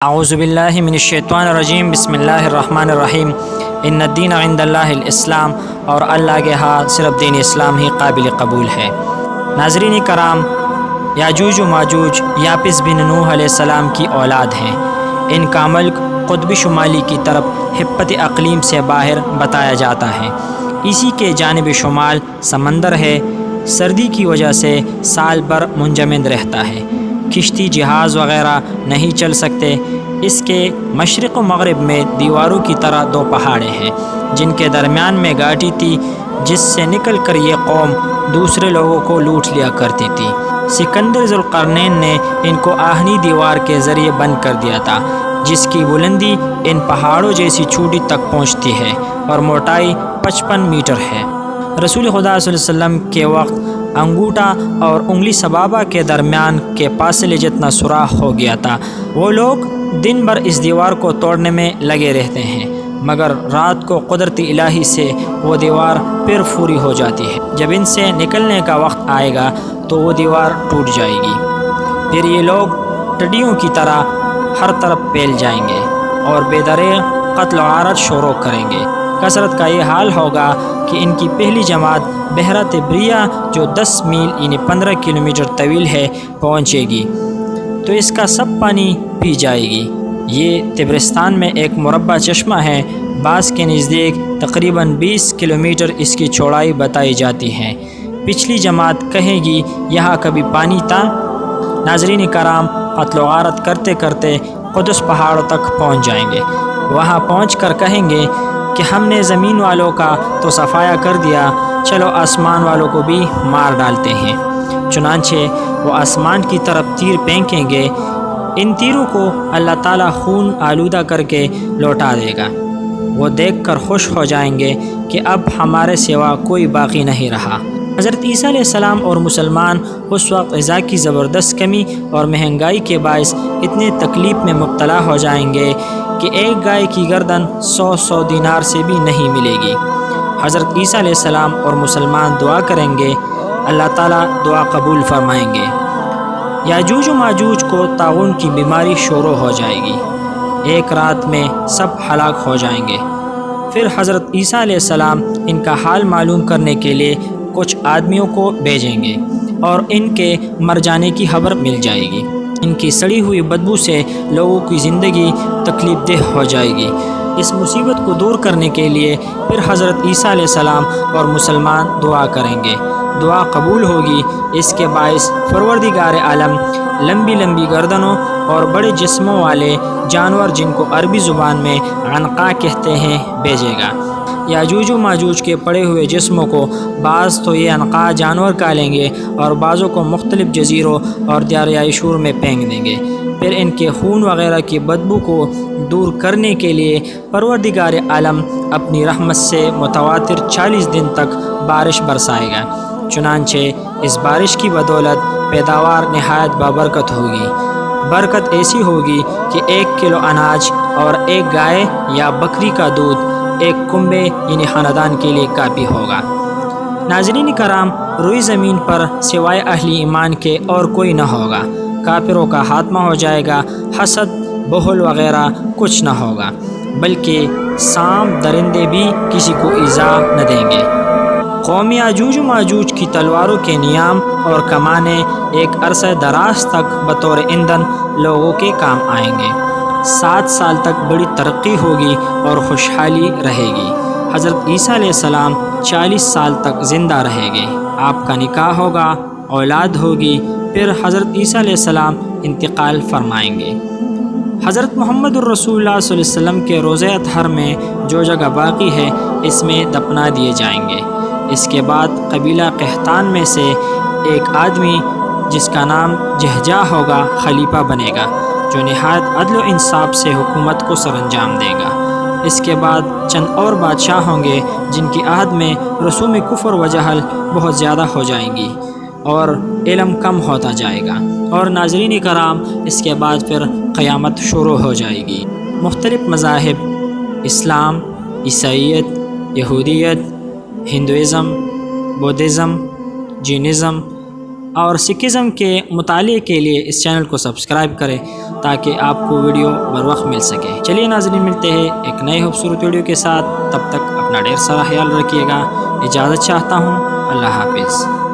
اعوذ باللہ من الشیطان الرجیم بسم اللہ الرحمن الرحیم ان الدین عند اللہ الاسلام، اور اللہ کے ہاں صرف دین اسلام ہی قابل قبول ہے۔ ناظرین کرام، یاجوج و ماجوج یاپس بن نوح علیہ السلام کی اولاد ہیں۔ ان کا ملک قطب شمالی کی طرف حبت اقلیم سے باہر بتایا جاتا ہے۔ اسی کے جانب شمال سمندر ہے۔ سردی کی وجہ سے سال بھر منجمد رہتا ہے، کشتی جہاز وغیرہ نہیں چل سکتے۔ اس کے مشرق و مغرب میں دیواروں کی طرح دو پہاڑیں ہیں جن کے درمیان میں گھاٹی تھی، جس سے نکل کر یہ قوم دوسرے لوگوں کو لوٹ لیا کرتی تھی۔ سکندر ذوالقرنین نے ان کو آہنی دیوار کے ذریعے بند کر دیا تھا، جس کی بلندی ان پہاڑوں جیسی چوٹی تک پہنچتی ہے اور موٹائی 55 میٹر ہے۔ رسول خدا صلی اللہ علیہ وسلم کے وقت انگوٹھا اور انگلی سبابہ کے درمیان کے فاصلے جتنا سوراخ ہو گیا تھا۔ وہ لوگ دن بھر اس دیوار کو توڑنے میں لگے رہتے ہیں، مگر رات کو قدرت الہی سے وہ دیوار پھر پوری ہو جاتی ہے۔ جب ان سے نکلنے کا وقت آئے گا تو وہ دیوار ٹوٹ جائے گی۔ پھر یہ لوگ ٹڈیوں کی طرح ہر طرف پھیل جائیں گے اور بے دریغ قتل و غارت شروع کریں گے۔ کثرت کا یہ حال ہوگا کہ ان کی پہلی جماعت بحیرہ تبریہ، جو 10 میل یعنی 15 کلومیٹر طویل ہے، پہنچے گی تو اس کا سب پانی پی جائے گی۔ یہ طبرستان میں ایک مربع چشمہ ہے۔ بعض کے نزدیک تقریباً 20 کلومیٹر اس کی چوڑائی بتائی جاتی ہے۔ پچھلی جماعت کہے گی یہاں کبھی پانی تھا۔ ناظرین کرام، قتل و غارت کرتے کرتے قدس پہاڑوں تک پہنچ جائیں گے۔ وہاں پہنچ کر کہیں گے کہ ہم نے زمین والوں کا تو صفایا کر دیا، چلو آسمان والوں کو بھی مار ڈالتے ہیں۔ چنانچہ وہ آسمان کی طرف تیر پھینکیں گے۔ ان تیروں کو اللہ تعالیٰ خون آلودہ کر کے لوٹا دے گا۔ وہ دیکھ کر خوش ہو جائیں گے کہ اب ہمارے سوا کوئی باقی نہیں رہا۔ حضرت عیسیٰ علیہ السلام اور مسلمان اس وقت غذا کی زبردست کمی اور مہنگائی کے باعث اتنے تکلیف میں مبتلا ہو جائیں گے کہ ایک گائے کی گردن 100 دینار سے بھی نہیں ملے گی۔ حضرت عیسیٰ علیہ السلام اور مسلمان دعا کریں گے، اللہ تعالیٰ دعا قبول فرمائیں گے۔ یاجوج و ماجوج کو طاعون کی بیماری شروع ہو جائے گی۔ ایک رات میں سب ہلاک ہو جائیں گے۔ پھر حضرت عیسیٰ علیہ السلام ان کا حال معلوم کرنے کے لیے کچھ آدمیوں کو بھیجیں گے اور ان کے مر جانے کی خبر مل جائے گی۔ ان کی سڑی ہوئی بدبو سے لوگوں کی زندگی تکلیف دہ ہو جائے گی۔ اس مصیبت کو دور کرنے کے لیے پھر حضرت عیسیٰ علیہ السلام اور مسلمان دعا کریں گے۔ دعا قبول ہوگی۔ اس کے باعث پروردگار عالم لمبی لمبی گردنوں اور بڑے جسموں والے جانور، جن کو عربی زبان میں عنقا کہتے ہیں، بھیجے گا۔ یاجوج و ماجوج کے پڑے ہوئے جسموں کو بعض تو یہ عنقا جانور کھا لیں گے اور بعضوں کو مختلف جزیروں اور دریائے شور میں پھینک دیں گے۔ پھر ان کے خون وغیرہ کی بدبو کو دور کرنے کے لیے پروردگار عالم اپنی رحمت سے متواتر 40 دن تک بارش برسائے گا۔ چنانچہ اس بارش کی بدولت پیداوار نہایت بابرکت ہوگی۔ برکت ایسی ہوگی کہ 1 کلو اناج اور 1 گائے یا بکری کا دودھ 1 کنبے یعنی خاندان کے لیے کافی ہوگا۔ ناظرین کرام، روئی زمین پر سوائے اہل ایمان کے اور کوئی نہ ہوگا۔ کافروں کا خاتمہ ہو جائے گا۔ حسد، بخل وغیرہ کچھ نہ ہوگا، بلکہ سانپ درندے بھی کسی کو ایذا نہ دیں گے۔ قوم یاجوج و ماجوج کی تلواروں کے نیام اور کمانیں ایک عرصہ دراز تک بطور ایندھن لوگوں کے کام آئیں گے۔ 7 سال تک بڑی ترقی ہوگی اور خوشحالی رہے گی۔ حضرت عیسیٰ علیہ السلام 40 سال تک زندہ رہیں گے۔ آپ کا نکاح ہوگا، اولاد ہوگی، پھر حضرت عیسیٰ علیہ السلام انتقال فرمائیں گے۔ حضرت محمد الرسول اللہ صلی اللہ علیہ وسلم کے روضہ اطہر میں جو جگہ باقی ہے، اس میں دفنا دیے جائیں گے۔ اس کے بعد قبیلہ قحطان میں سے ایک آدمی جس کا نام جہجہ ہوگا، خلیفہ بنے گا، جو نہایت عدل و انصاف سے حکومت کو سر انجام دے گا۔ اس کے بعد چند اور بادشاہ ہوں گے جن کی عہد میں رسوم کفر و جہل بہت زیادہ ہو جائیں گی اور علم کم ہوتا جائے گا۔ اور ناظرین کرام، اس کے بعد پھر قیامت شروع ہو جائے گی۔ مختلف مذاہب، اسلام، عیسائیت، یہودیت، ہندوازم، بودھزم، جینزم اور سکھزم کے مطالعے کے لیے اس چینل کو سبسکرائب کریں تاکہ آپ کو ویڈیو بر وقت مل سکے۔ چلیے ناظرین، ملتے ہیں ایک نئے خوبصورت ویڈیو کے ساتھ، تب تک اپنا ڈھیر سارا خیال رکھیے گا۔ اجازت چاہتا ہوں، اللہ حافظ۔